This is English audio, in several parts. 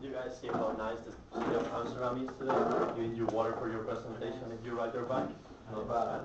You guys see how nice the city of Amsterdam is today? You need your water for your presentation if you ride your bike? Not bad, huh?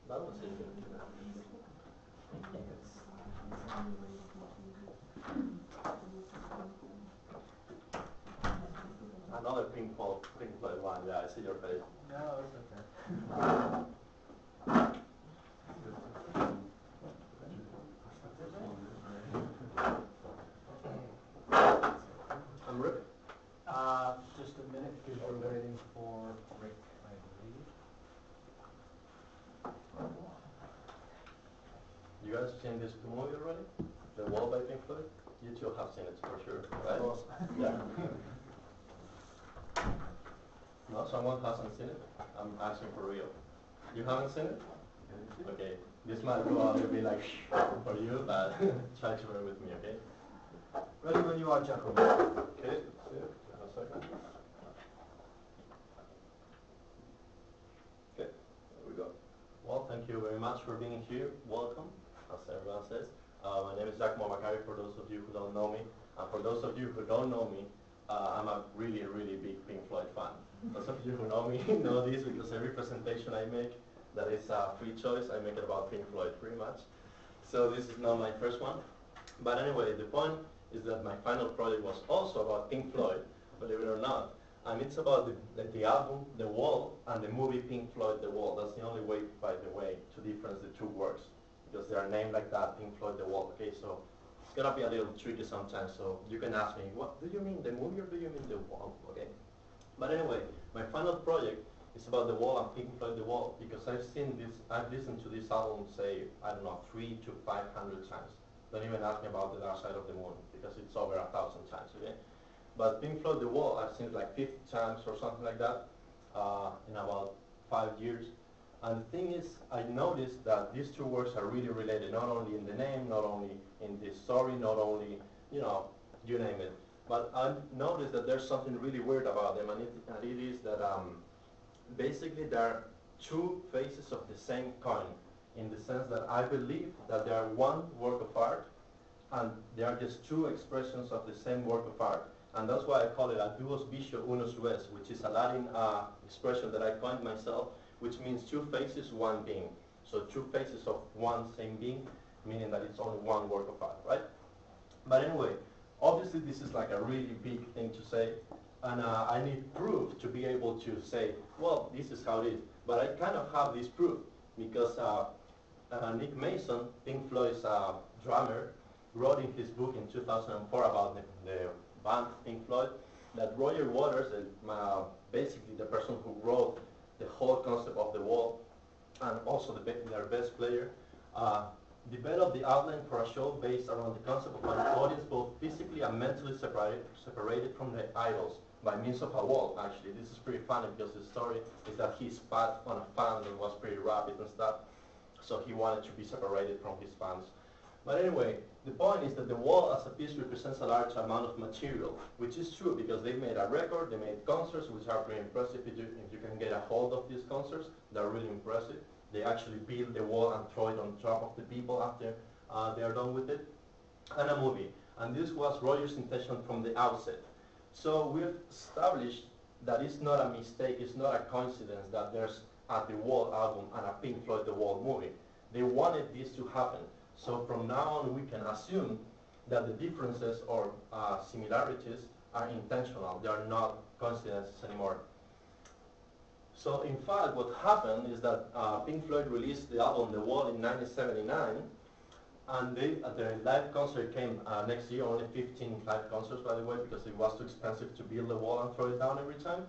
That was it. Another Pink Floyd one, yeah, I see your face. No, it's okay. I'm Rick. Just a minute because we're waiting for Rick, I believe. You guys seen this movie already? The Wall by Pink Floyd? You two have seen it for sure, right? Yeah. No, someone hasn't seen it? I'm asking for real. You haven't seen it? Okay. This might go out and be like for you, but try to bear with me, okay? Ready when you are, Jacob. Okay, see it? Just a second. Okay, there we go. Well, thank you very much for being here. Welcome, as everyone says. My name is Giacomo Macari, for those of you who don't know me. And for those of you who don't know me, I'm a really, really big Pink Floyd fan. Those of you who know me know this because every presentation I make that is a free choice, I make it about Pink Floyd pretty much. So this is not my first one. But anyway, the point is that my final project was also about Pink Floyd, believe it or not. And it's about the album, The Wall, and the movie Pink Floyd, The Wall. That's the only way, by the way, to difference the two works, because they are named like that, Pink Floyd, The Wall. Okay, so it's gonna be a little tricky sometimes, so you can ask me, what do you mean, the movie, or do you mean The Wall? Okay. But anyway, my final project is about The Wall and Pink Floyd, The Wall, because I've listened to this album, say, I don't know, 300 to 500 times. Don't even ask me about The Dark Side of the Moon, because it's over 1,000 times, okay? But Pink Floyd, The Wall, I've seen it like 50 times or something like that in about 5 years. And the thing is, I noticed that these two works are really related, not only in the name, not only in the story, not only, you know, you name it. But I noticed that there's something really weird about them, and it is that basically they're two faces of the same coin, in the sense that I believe that they are one work of art, and they are just two expressions of the same work of art. And that's why I call it a duos viso unus res, which is a Latin expression that I coined myself, which means two faces, one being. So two faces of one same being, meaning that it's only one work of art, right? But anyway, obviously this is like a really big thing to say, and I need proof to be able to say, well, this is how it is. But I kind of have this proof, because Nick Mason, Pink Floyd's drummer, wrote in his book in 2004 about the band Pink Floyd, that Roger Waters, basically the person who wrote the whole concept of The Wall, and also their best player, developed the outline for a show based around the concept of an audience both physically and mentally separated from the idols by means of a wall. Actually, this is pretty funny, because the story is that he spat on a fan that was pretty rapid and stuff, so he wanted to be separated from his fans. But anyway, the point is that the wall as a piece represents a large amount of material, which is true, because they made a record, they made concerts, which are pretty impressive. If you can get a hold of these concerts, they're really impressive. They actually build the wall and throw it on top of the people after they are done with it. And a movie. And this was Roger's intention from the outset. So we've established that it's not a mistake, it's not a coincidence that there's a The Wall album and a Pink Floyd The Wall movie. They wanted this to happen. So from now on, we can assume that the differences or similarities are intentional. They are not coincidences anymore. So in fact, what happened is that Pink Floyd released the album The Wall in 1979, and their live concert came next year, only 15 live concerts, by the way, because it was too expensive to build the wall and throw it down every time.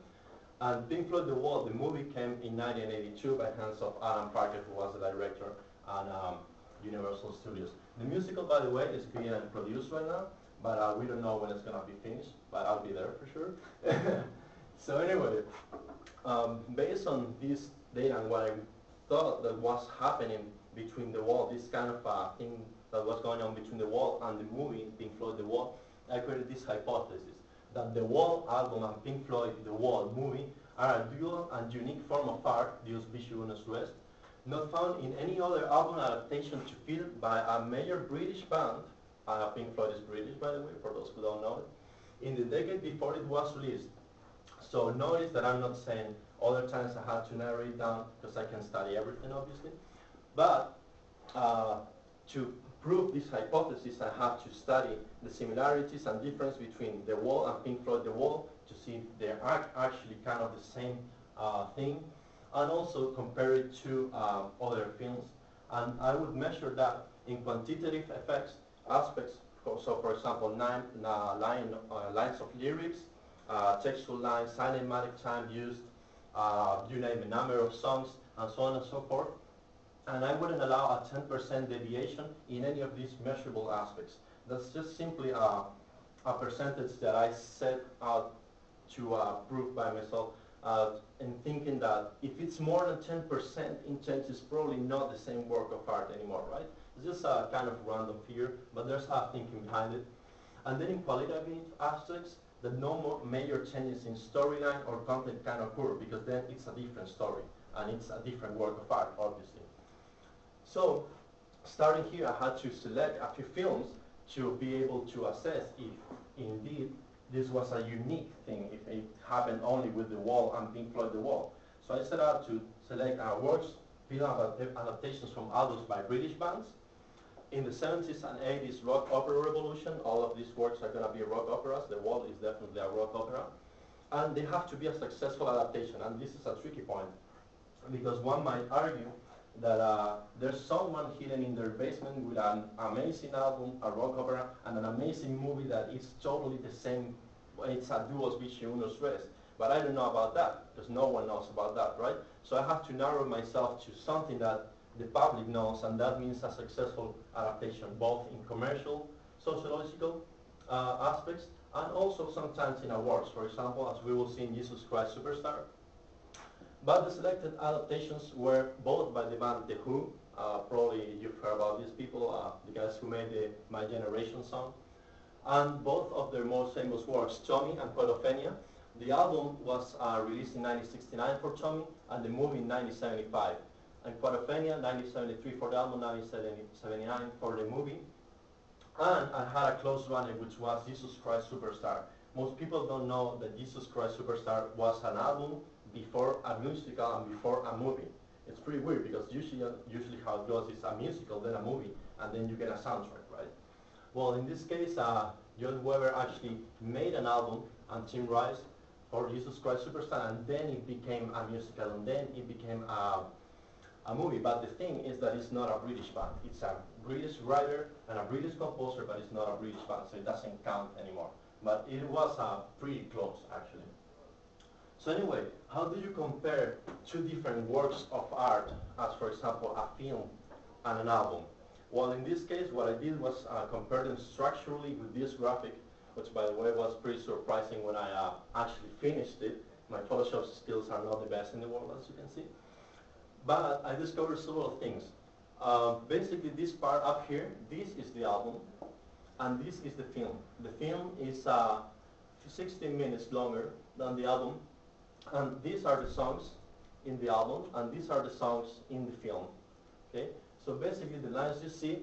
And Pink Floyd The Wall, the movie, came in 1982 by hands of Alan Parker, who was the director. and Universal Studios. The musical, by the way, is being produced right now, but we don't know when it's going to be finished, but I'll be there for sure. So anyway, based on this data and what I thought that was happening between the wall, this kind of thing that was going on between the wall and the movie, Pink Floyd, The Wall, I created this hypothesis that the Wall album and Pink Floyd, The Wall movie are a dual and unique form of art, Dios Bicho Unos Rest, not found in any other album adaptation to film by a major British band. Pink Floyd is British, by the way, for those who don't know it, in the decade before it was released. So notice that I'm not saying other times I had to narrow it down because I can study everything, obviously. But to prove this hypothesis, I have to study the similarities and difference between The Wall and Pink Floyd The Wall to see if they're actually kind of the same thing, and also compare it to other films. And I would measure that in quantitative aspects. So for example, lines of lyrics, textual lines, cinematic time used, you name it, number of songs, and so on and so forth. And I wouldn't allow a 10% deviation in any of these measurable aspects. That's just simply a percentage that I set out to prove by myself, and thinking that if it's more than 10%, intent is probably not the same work of art anymore, right? It's just a kind of random figure, but there's a thinking behind it. And then in qualitative aspects, that no more major changes in storyline or content can occur, because then it's a different story, and it's a different work of art, obviously. So, starting here, I had to select a few films to be able to assess if indeed this was a unique thing, if it happened only with The Wall and Pink Floyd The Wall. So I set out to select works, film adaptations from albums by British bands. In the 70s and 80s rock opera revolution, all of these works are going to be rock operas. The Wall is definitely a rock opera. And they have to be a successful adaptation. And this is a tricky point, because one might argue that there's someone hidden in their basement with an amazing album, a rock opera, and an amazing movie that is totally the same. It's a Dios Bicho Unos Rest. But I don't know about that, because no one knows about that, right? So I have to narrow myself to something that the public knows, and that means a successful adaptation, both in commercial, sociological aspects, and also sometimes in awards. For example, as we will see in Jesus Christ Superstar. But the selected adaptations were both by the band The Who. Probably you've heard about these people, the guys who made the My Generation song. And both of their most famous works, Tommy and Quadrophenia. The album was released in 1969 for Tommy, and the movie in 1975. And Quadrophenia, 1973 for the album, 1979 for the movie. And I had a close runner, which was Jesus Christ Superstar. Most people don't know that Jesus Christ Superstar was an album before a musical and before a movie. It's pretty weird, because usually how it goes is a musical, then a movie, and then you get a soundtrack, right? Well, in this case, John Weber actually made an album, and Tim Rice, for Jesus Christ Superstar, and then it became a musical, and then it became a movie. But the thing is that it's not a British band. It's a British writer and a British composer, but it's not a British band, so it doesn't count anymore. But it was pretty close, actually. So anyway, how do you compare two different works of art, as for example a film and an album? Well, in this case, what I did was compare them structurally with this graphic, which by the way was pretty surprising when I actually finished it. My Photoshop skills are not the best in the world, as you can see. But I discovered several things. Basically, this part up here, this is the album, and this is the film. The film is 16 minutes longer than the album, and these are the songs in the album, and these are the songs in the film. Okay? So basically, the lines you see,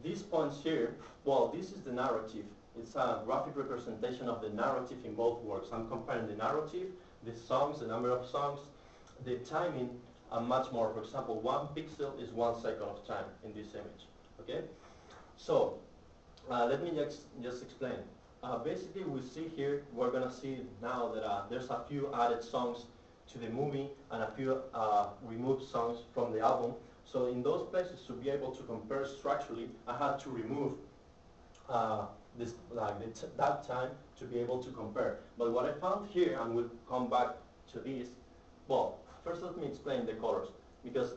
these points here, well, this is the narrative. It's a graphic representation of the narrative in both works. I'm comparing the narrative, the songs, the number of songs, the timing, and much more. For example, 1 pixel is 1 second of time in this image. Okay? So, let me just explain. Basically, we see here, we're going to see now that there's a few added songs to the movie and a few removed songs from the album. So in those places, to be able to compare structurally, I had to remove that time to be able to compare. But what I found here, and we'll come back to this, well, first let me explain the colors. Because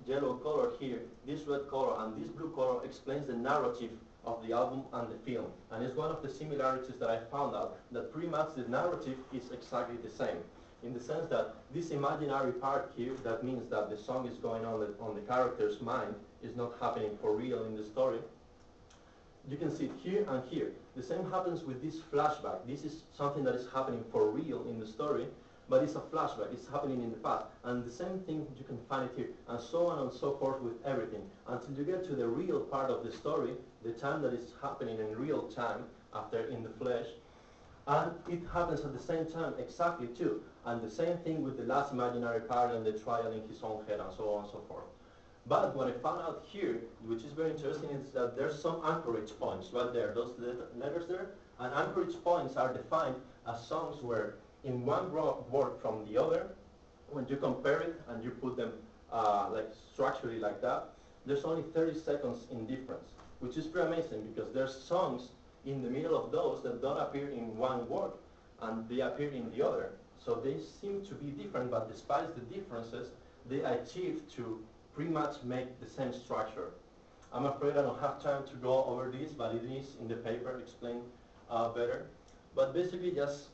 yellow color here, this red color, and this blue color explains the narrative of the album and the film. And it's one of the similarities that I found out, that pretty much the narrative is exactly the same, in the sense that this imaginary part here, that means that the song is going on the character's mind, is not happening for real in the story. You can see it here and here. The same happens with this flashback. This is something that is happening for real in the story, but it's a flashback. It's happening in the past. And the same thing, you can find it here, and so on and so forth with everything, until you get to the real part of the story, the time that is happening in real time, after in the flesh. And it happens at the same time exactly too. And the same thing with the last imaginary part and the trial in his own head, and so on and so forth. But what I found out here, which is very interesting, is that there's some anchorage points right there, those letters there. And anchorage points are defined as songs where in one word from the other, when you compare it and you put them like structurally like that, there's only 30 seconds in difference, which is pretty amazing because there's songs in the middle of those that don't appear in one word and they appear in the other. So they seem to be different, but despite the differences, they achieve to pretty much make the same structure. I'm afraid I don't have time to go over this, but it is in the paper explained better. But basically, just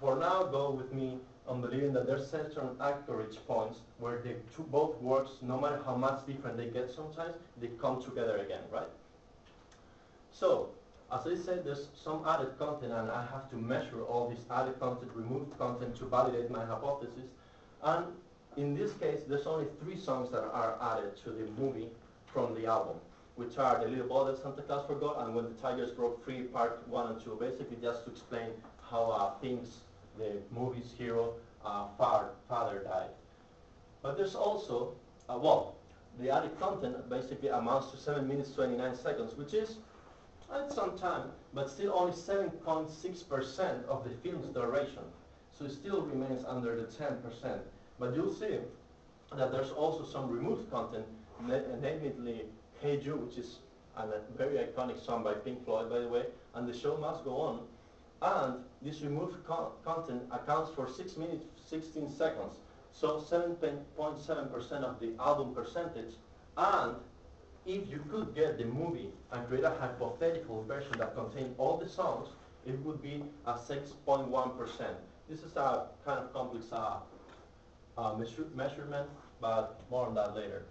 for now, go with me on believing that there's certain anchorage points where the both words, no matter how much different they get sometimes, they come together again, right? So, as I said, there's some added content, and I have to measure all this added content, removed content to validate my hypothesis. And in this case, there's only 3 songs that are added to the movie from the album, which are The Little Boy That Santa Claus Forgot and When the Tigers Broke Free, Part 1 and 2, basically just to explain how things, the movie's hero, father died. But there's also, the added content basically amounts to 7 minutes 29 seconds, which is some time, but still only 7.6% of the film's duration. So it still remains under the 10%. But you'll see that there's also some removed content, namely Hey Jude, which is a very iconic song by Pink Floyd, by the way, and The Show Must Go On. And this removed content accounts for 6 minutes 16 seconds, so 7.7% of the album percentage. And if you could get the movie and create a hypothetical version that contained all the songs, it would be a 6.1%. This is a kind of complex measurement, but more on that later.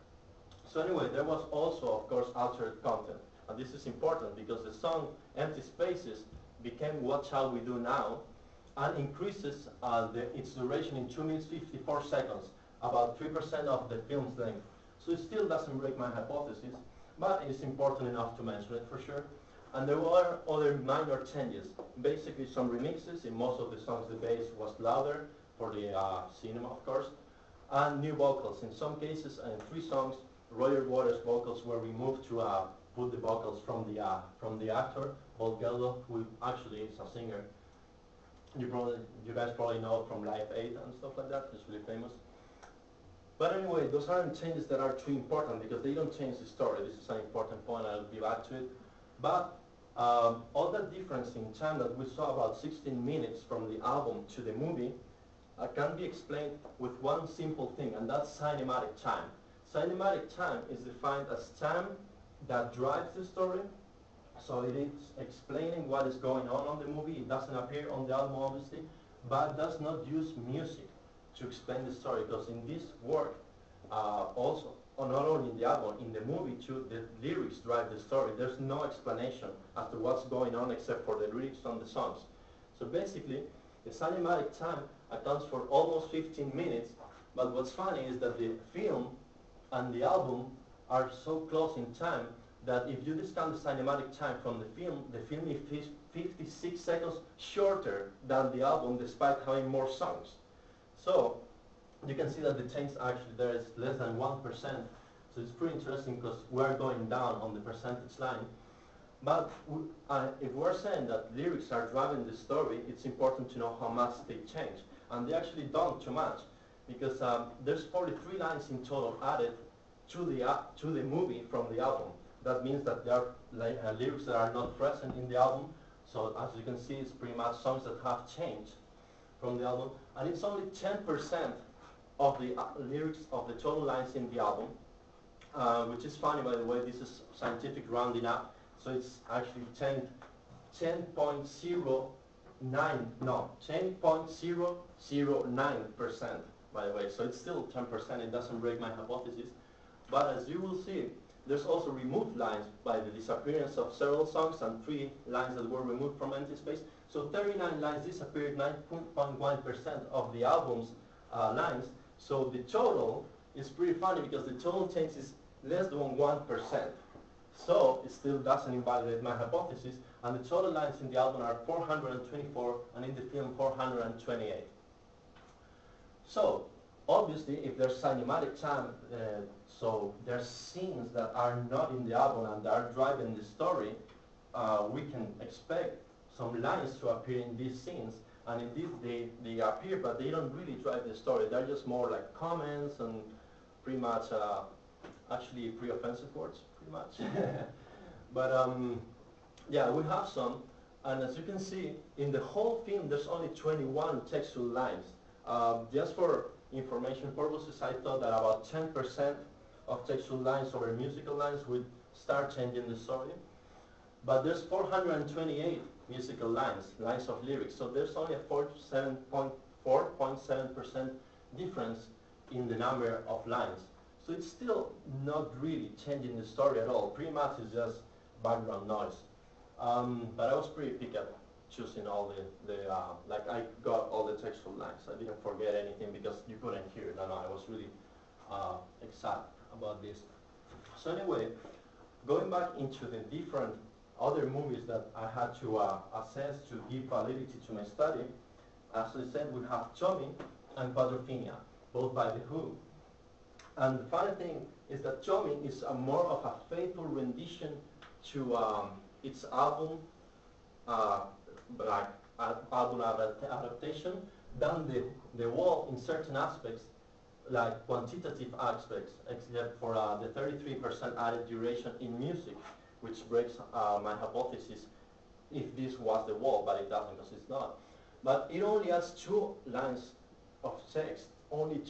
So anyway, there was also, of course, altered content. And this is important because the song Empty Spaces became What Shall We Do Now, and increases its duration in 2 minutes 54 seconds, about 3% of the film's length. So it still doesn't break my hypothesis, but it's important enough to mention it for sure. And there were other minor changes. Basically some remixes. In most of the songs the bass was louder for the cinema, of course, and new vocals. In some cases, in 3 songs, Roger Waters' vocals were removed to put the vocals from the actor, Bob Geldof, who actually is a singer. You guys probably know from Live 8 and stuff like that. He's really famous. But anyway, those aren't changes that are too important because they don't change the story. This is an important point. I'll be back to it. But all that difference in time that we saw, about 16 minutes from the album to the movie, can be explained with one simple thing, and that's cinematic time. Cinematic time is defined as time that drives the story. So it is explaining what is going on the movie. It doesn't appear on the album, obviously, but does not use music to explain the story, because in this work, also, not only in the album, in the movie too, the lyrics drive the story. There's no explanation as to what's going on except for the lyrics on the songs. So basically, the cinematic time accounts for almost 15 minutes, but what's funny is that the film and the album are so close in time that if you discount the cinematic time from the film is 56 seconds shorter than the album despite having more songs. So you can see that the change actually there is less than 1%. So it's pretty interesting because we're going down on the percentage line. But if we're saying that lyrics are driving the story, it's important to know how much they change. And they actually don't too much, because there's 43 lines in total added to the movie from the album. That means that there are lyrics that are not present in the album. So as you can see, it's pretty much songs that have changed from the album. And it's only 10% of the lyrics of the total lines in the album which is funny, by the way. This is scientific rounding up, so it's actually 10.09%, by the way. So it's still 10%. It doesn't break my hypothesis. But as you will see, there's also removed lines by the disappearance of several songs and 3 lines that were removed from empty space. So 39 lines disappeared, 9.1% of the album's lines. So the total is pretty funny because the total change is less than 1%. So it still doesn't invalidate my hypothesis. And the total lines in the album are 424 and in the film 428. So obviously, if there's cinematic time, so there's scenes that are not in the album and that are driving the story, we can expect some lines to appear in these scenes. And indeed, they appear, but they don't really drive the story. They're just more like comments and pretty much, actually pre-offensive words, pretty much. But yeah, we have some. And as you can see, in the whole film, there's only 21 textual lines. Just for information purposes, I thought that about 10% of textual lines over musical lines would start changing the story. But there's 428 musical lines of lyrics. So there's only a 4.7% difference in the number of lines. So it's still not really changing the story at all. Pretty much it's just background noise. But I was pretty picky at choosing all like I got all the textual lines. I didn't forget anything because you couldn't hear it. No, I was really excited about this. So anyway, going back into the different other movies that I had to assess to give validity to my study, as I said, we have Tommy and Quadrophenia, both by The Who. And the funny thing is that Tommy is more of a faithful rendition to its album, album adaptation, than the Wall in certain aspects, like quantitative aspects, except for the 33% added duration in music, which breaks my hypothesis if this was the Wall, but it doesn't because it's not. But it only has 2 lines of text, only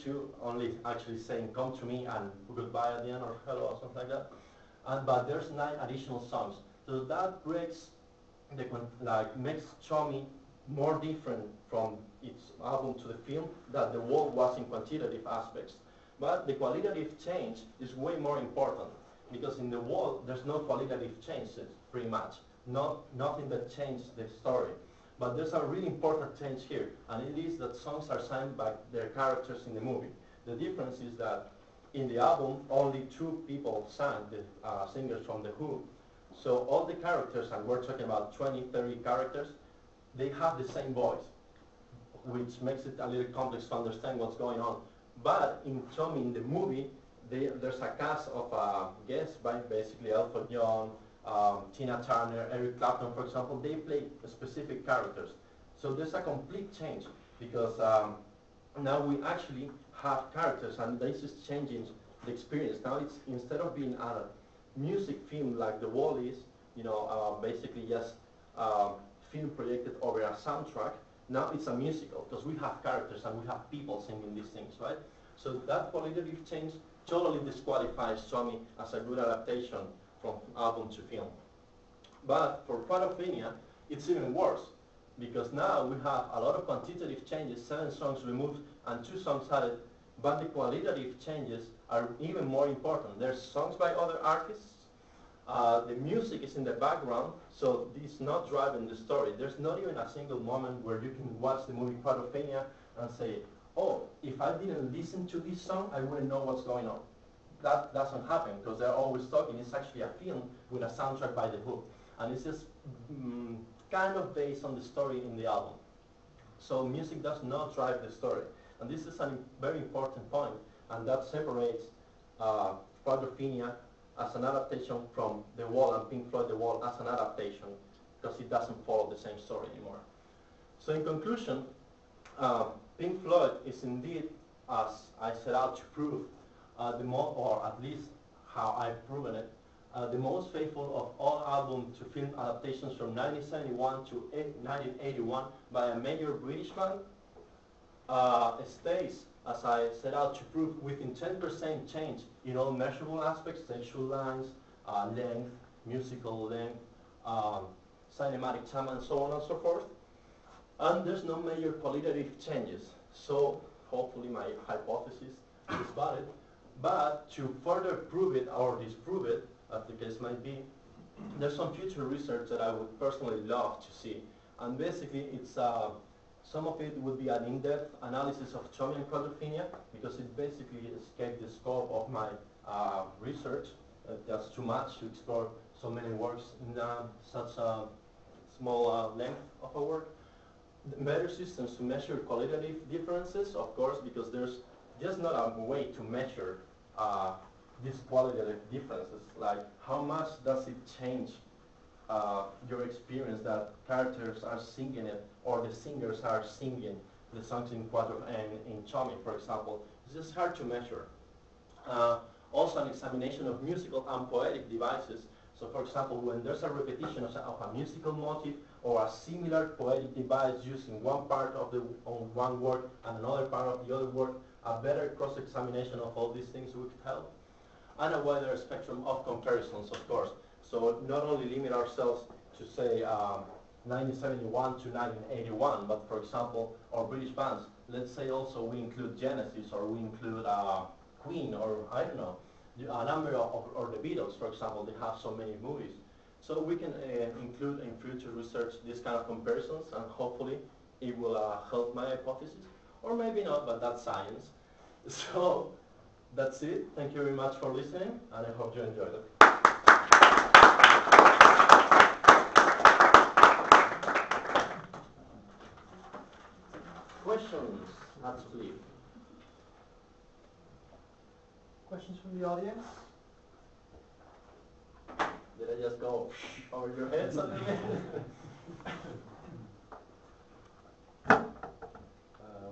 actually saying come to me and goodbye at the end or hello or something like that. But there's 9 additional songs. So that breaks, makes Tommy more different from its album to the film that the Wall was in quantitative aspects. But the qualitative change is way more important because in the Wall there's no qualitative changes pretty much. Nothing that changes the story. But there's a really important change here, and it is that songs are signed by their characters in the movie. The difference is that in the album only 2 people sang, the singers from The Who. So all the characters, and we're talking about 20, 30 characters, they have the same voice, which makes it a little complex to understand what's going on. But in Tommy, in the movie, there's a cast of guests by basically Elton John, Tina Turner, Eric Clapton, for example. They play specific characters. So there's a complete change because now we actually have characters, and this is changing the experience. Now it's, instead of being a music film like The Wall is, basically just film projected over a soundtrack, now it's a musical because we have characters and we have people singing these things, right? So that qualitative change totally disqualifies Tommy as a good adaptation from album to film. But for Quadrophenia, it's even worse because now we have a lot of quantitative changes, 7 songs removed and 2 songs added, but the qualitative changes are even more important. There's songs by other artists, the music is in the background, so it's not driving the story. There's not even a single moment where you can watch the movie Quadrophenia and say, oh, if I didn't listen to this song, I wouldn't know what's going on. That doesn't happen because they're always talking. It's actually a film with a soundtrack by The Who. And it's just kind of based on the story in the album. So music does not drive the story. And this is a very important point, and that separates Quadrophenia as an adaptation from The Wall and Pink Floyd The Wall as an adaptation because it doesn't follow the same story anymore. So in conclusion, Pink Floyd is indeed, as I set out to prove, or at least how I've proven it, the most faithful of all album to film adaptations from 1971 to 1981 by a major British band, stays as I set out to prove, within 10% change in all measurable aspects, textual lines, length, musical length, cinematic time, and so on and so forth. And there's no major qualitative changes. So hopefully my hypothesis is valid. But to further prove it or disprove it, as the case might be, there's some future research that I would personally love to see. And basically it's some of it would be an in-depth analysis of Chaumian quadrophenia, because it basically escaped the scope of my research. That's too much to explore so many works in such a small length of a work. Better systems to measure qualitative differences, of course, because there's just not a way to measure these qualitative differences. Like, how much does it change your experience that characters are singing it, or the singers are singing the songs in quadro and in Chaumian, for example? It's just hard to measure. Also, an examination of musical and poetic devices. So, for example, when there's a repetition of a musical motif or a similar poetic device used in one part of one work and another part of the other work, a better cross-examination of all these things would help. And a wider spectrum of comparisons, of course. So not only limit ourselves to, say, 1971 to 1981, but, for example, our British bands, let's say also we include Genesis, or we include Queen, or I don't know, a number of, or the Beatles, for example. They have so many movies. So we can include in future research these kind of comparisons, and hopefully it will help my hypothesis. Or maybe not, but that's science. So that's it. Thank you very much for listening, and I hope you enjoyed it. Questions? Absolutely. Questions from the audience? Did I just go over your head suddenly?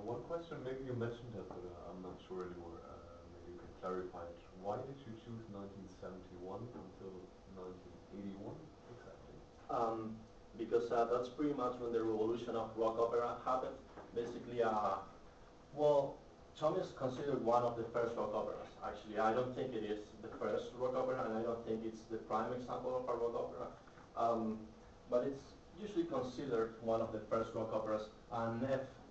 One question, maybe you mentioned it, but I'm not sure anymore. Maybe you can clarify it. Why did you choose 1971 until 1981 exactly? Because that's pretty much when the revolution of rock opera happened. Basically, well, Chaumian is considered one of the first rock operas. Actually, I don't think it is the first rock opera, and I don't think it's the prime example of a rock opera. But it's usually considered one of the first rock operas. And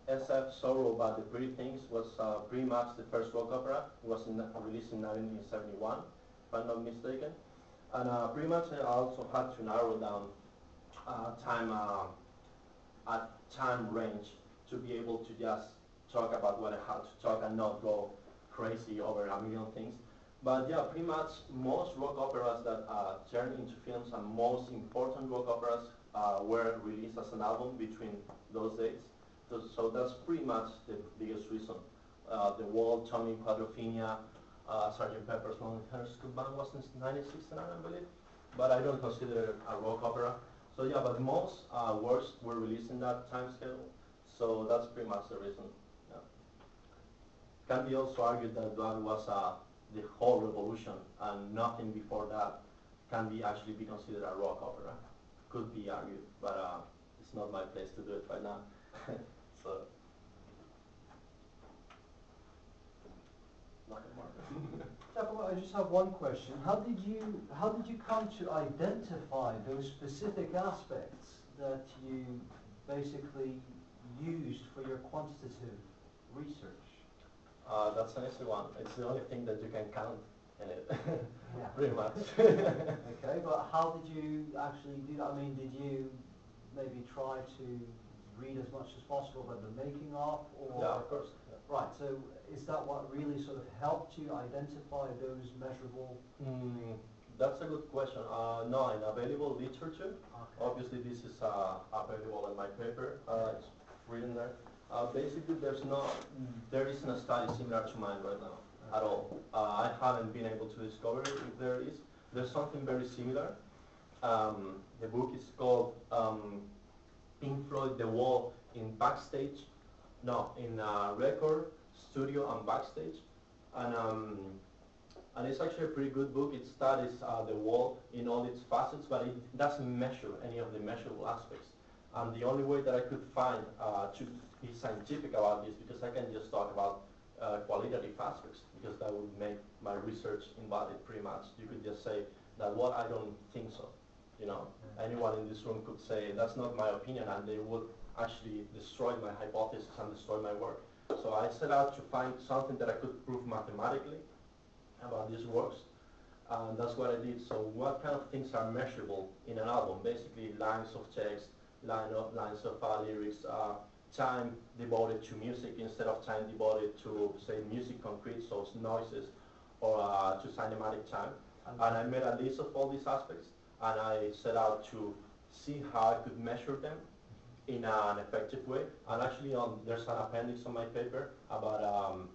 SF Sorrow About the Pretty Things was pretty much the first rock opera. It was released in 1971, if I'm not mistaken. And pretty much I also had to narrow down time range to be able to just talk about what I had to talk and not go crazy over a million things. But yeah, pretty much most rock operas that turned into films, and most important rock operas were released as an album between those dates. So that's pretty much the biggest reason. The Wall, Chaumian Quadrophenia, Sgt. Pepper's Lonely Hearts Club Band was in 1969, I believe. But I don't consider it a rock opera. So yeah, but most works were released in that time scale. So that's pretty much the reason. Yeah. Can be also argued that that was the whole revolution, and nothing before that can actually be considered a rock opera. Could be argued, but it's not my place to do it right now. So, nothing more. Giacomo, I just have one question. How did you come to identify those specific aspects that you basically used for your quantitative research? That's an easy one. It's the only thing that you can count in it, Yeah. pretty much. Okay, but how did you actually do that? I mean, did you maybe try to read as much as possible about the making of, or? Yeah, of course. Yeah. Right, so is that what really sort of helped you identify those measurable? That's a good question. No, in available literature, Okay. obviously this is available in my paper. It's written there. Basically, there isn't a study similar to mine right now at all. I haven't been able to discover it. If there is, there's something very similar. The book is called Pink Floyd, The Wall in Record, Studio, and Backstage. And it's actually a pretty good book. It studies the wall in all its facets, but it doesn't measure any of the measurable aspects. And the only way that I could find to be scientific about this, because I can just talk about qualitative aspects, because that would make my research invalid pretty much. You could just say that, well, I don't think so. You know, anyone in this room could say that's not my opinion, and they would actually destroy my hypothesis and destroy my work. So I set out to find something that I could prove mathematically about these works, and that's what I did. So what kind of things are measurable in an album? Basically lines of text, lines of lyrics, time devoted to music instead of time devoted to, say, music concrete, so noises, or to cinematic time. And I made a list of all these aspects, and I set out to see how I could measure them in an effective way. And actually, there's an appendix on my paper about,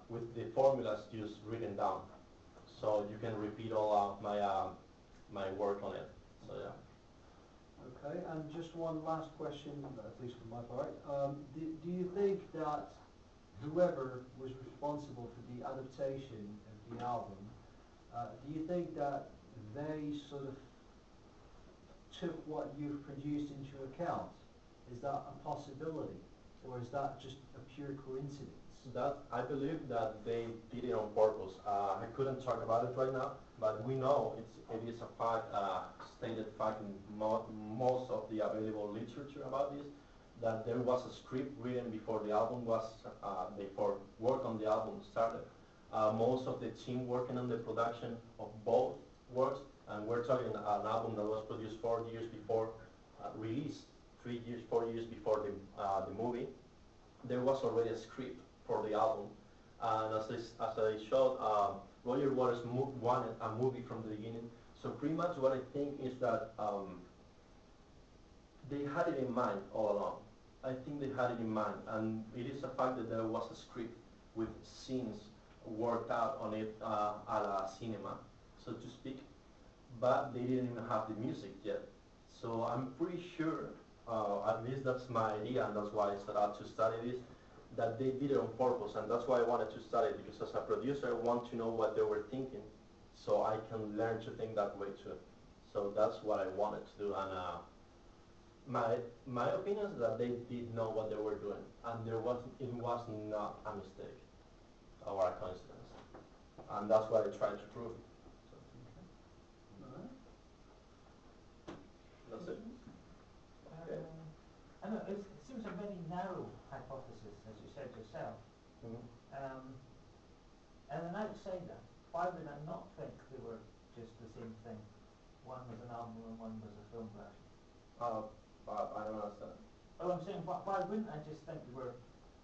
with the formulas just written down, so you can repeat all of my work on it. So yeah. Okay, and just one last question, at least from my part. Do you think that whoever was responsible for the adaptation of the album, do you think that they sort of took what you've produced into account? Is that a possibility, or is that just a pure coincidence? That I believe that they did it on purpose. I couldn't talk about it right now, but we know it is a fact, stated fact in most of the available literature about this, that there was a script written before the album was, before work on the album started. Most of the team working on the production of both works, and we're talking an album that was produced 4 years before release, 4 years before the movie. There was already a script for the album, and as I showed, Roger Waters wanted a movie from the beginning. So pretty much what I think is that they had it in mind all along. I think they had it in mind, and it is a fact that there was a script with scenes worked out on it a la cinema, so to speak, but they didn't even have the music yet. So I'm pretty sure, at least that's my idea, and that's why I set out to study this, that they did it on purpose, and that's why I wanted to study it, because as a producer I want to know what they were thinking, so I can learn to think that way too. So that's what I wanted to do, and my opinion is that they did know what they were doing, and it was not a mistake or a coincidence, and that's what I tried to prove. So, that's it. Okay. I know it seems a very narrow hypothesis, as you said yourself. Mm-hmm. As an outsider, why would I not think they were just the same thing? One was an album and one was a film version. I don't understand. Oh, I'm saying, why wouldn't I just think they were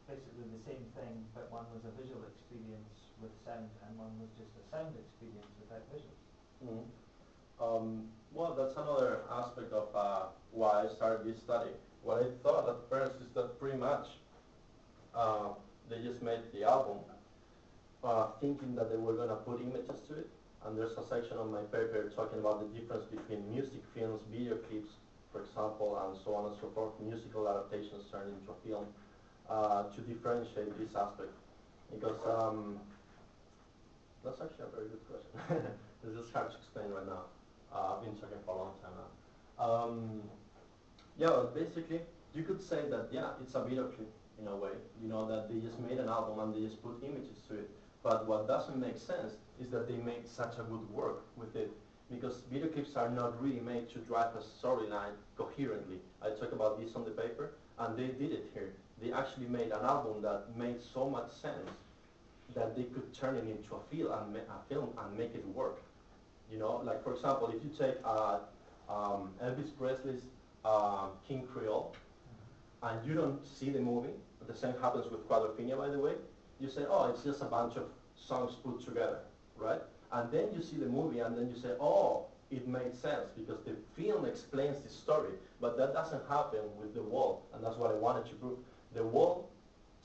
basically the same thing, but one was a visual experience with sound and one was just a sound experience without visuals? Mm-hmm. Well, that's another aspect of why I started this study. What I thought at first is that pretty much they just made the album thinking that they were going to put images to it, and there's a section on my paper talking about the difference between music films, video clips, for example, and so on and so forth, musical adaptations turned into a film, to differentiate this aspect. Because that's actually a very good question. This is hard to explain right now. I've been talking for a long time now. Yeah, well, basically, you could say that, yeah, it's a video clip in a way. You know, that they just made an album and they just put images to it. But what doesn't make sense is that they made such a good work with it, because video clips are not really made to drive a storyline coherently. I talk about this on the paper, and they did it here. They actually made an album that made so much sense that they could turn it into a film and make it work. You know, like for example, if you take Elvis Presley's King Creole, and you don't see the movie, the same happens with Quadrophenia, by the way, you say, oh, it's just a bunch of songs put together, right? And then you see the movie, and then you say, oh, it made sense, because the film explains the story, but that doesn't happen with The Wall, and that's what I wanted to prove. The Wall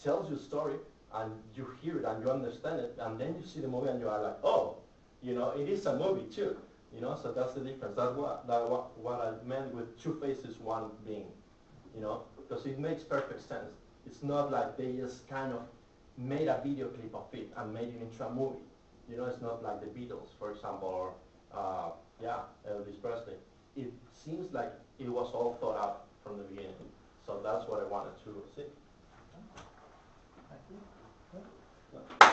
tells you a story, and you hear it, and you understand it, and then you see the movie, and you are like, oh, you know, it is a movie too, you know, so that's the difference. That's what I meant with two faces, one being, you know, because it makes perfect sense. It's not like they just kind of made a video clip of it and made it into a movie. You know, it's not like the Beatles, for example, or Elvis Presley. It seems like it was all thought out from the beginning. So that's what I wanted to see. Thank you.